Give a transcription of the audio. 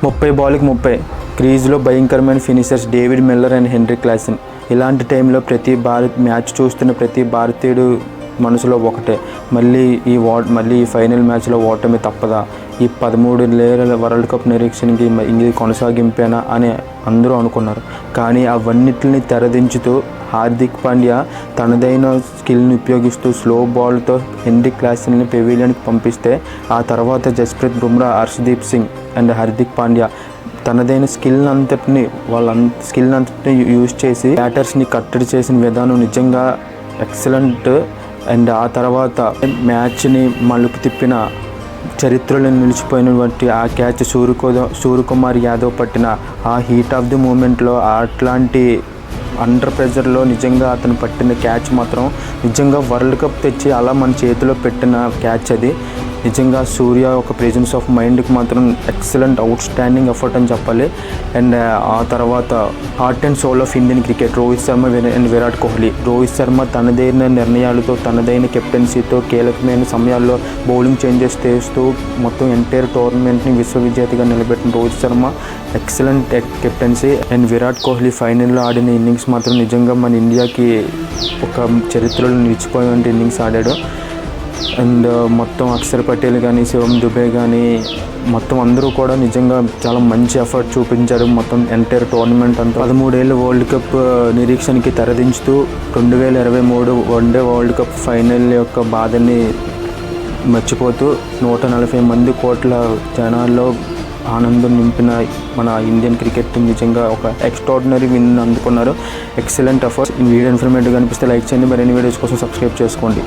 30 బాల్కి 30 క్రీజ్లో భయంకరమైన finishers David Miller and henry Klaasen. ఇలాంటి టైంలో మ్యాచ్ చూస్తున్న ప్రతి భారతీయుడు మనసులో ఒకటే, మళ్ళీ ఈ ఫైనల్ మ్యాచ్లో ఓటమి తప్పదా, ఈ 13 వరల్డ్ కప్ నిరీక్షణకి ఇది కొనసాగింపేనా అని అందరూ అనుకున్నారు. కానీ అవన్నిటిని తెరదించుతూ హార్దిక్ పాండ్యా తనదైన స్కిల్ని ఉపయోగిస్తూ స్లో బాల్తో హెన్రీ క్లాసెన్ని పెవిలియన్కి పంపిస్తే, ఆ తర్వాత జస్ప్రీత్ బుమ్రా, హర్షదీప్ సింగ్ అండ్ హార్దిక్ పాండ్యా తనదైన స్కిల్ అంతటిని యూజ్ చేసి బ్యాటర్స్ని కట్టడి చేసిన విధానం నిజంగా ఎక్సలెంట్. అండ్ ఆ తర్వాత మ్యాచ్ని మలుపు తిప్పిన చరిత్రలో నిలిచిపోయినటువంటి ఆ క్యాచ్ సూర్యకుమార్ యాదవ్ పట్టిన ఆ హీట్ ఆఫ్ ది మూమెంట్లో అట్లాంటి అండర్ ప్రెజర్లో నిజంగా అతను పట్టిన క్యాచ్ మాత్రం నిజంగా వరల్డ్ కప్ తెచ్చి అలా మన చేతిలో పెట్టిన క్యాచ్ అది. నిజంగా సూర్య ఒక ప్రెజెన్స్ ఆఫ్ మైండ్కి మాత్రం ఎక్సలెంట్ అవుట్ స్టాండింగ్ ఎఫర్ట్ అని చెప్పాలి. అండ్ ఆ తర్వాత heart and soul of Indian cricket Rohit Sharma and Virat Kohli. Rohit Sharma తనదైన నిర్ణయాలతో, తనదైన కెప్టెన్సీతో కీలకమైన సమయాల్లో బౌలింగ్ చేంజెస్ చేస్తూ మొత్తం ఎంటైర్ టోర్నమెంట్ని విశ్వవిజేతగా నిలబెట్టిన Rohit Sharma excellent captaincy. And Virat Kohli ఫైనల్లో ఆడిన ఇన్నింగ్స్ మాత్రం నిజంగా మన ఇండియాకి ఒక చరిత్రలో నిలిచిపోయే ఇన్నింగ్స్ ఆడాడు. అండ్ మొత్తం అక్షర్ పటేల్ కానీ, శివం దుబే కానీ మొత్తం అందరూ కూడా నిజంగా చాలా మంచి ఎఫర్ట్ చూపించారు. మొత్తం ఎంటైర్ టోర్నమెంట్ అంతా 13 ఏళ్ళ వరల్డ్ కప్ నిరీక్షణకి తెరదించుతూ 2023 వన్డే వరల్డ్ కప్ ఫైనల్ యొక్క బాధని మర్చిపోతూ 140 కోట్ల జనాల్లో ఆనందం నింపిన మన ఇండియన్ క్రికెట్ టీం నిజంగా ఒక ఎక్స్ట్రాడినరీ విన్ అందుకున్నారు. Excellent efforts. ఈ వీడియో ఇన్ఫర్మేటివ్గా అనిపిస్తే లైక్ చేయండి. మరిన్ని వీడియోస్ కోసం సబ్స్క్రైబ్ చేసుకోండి.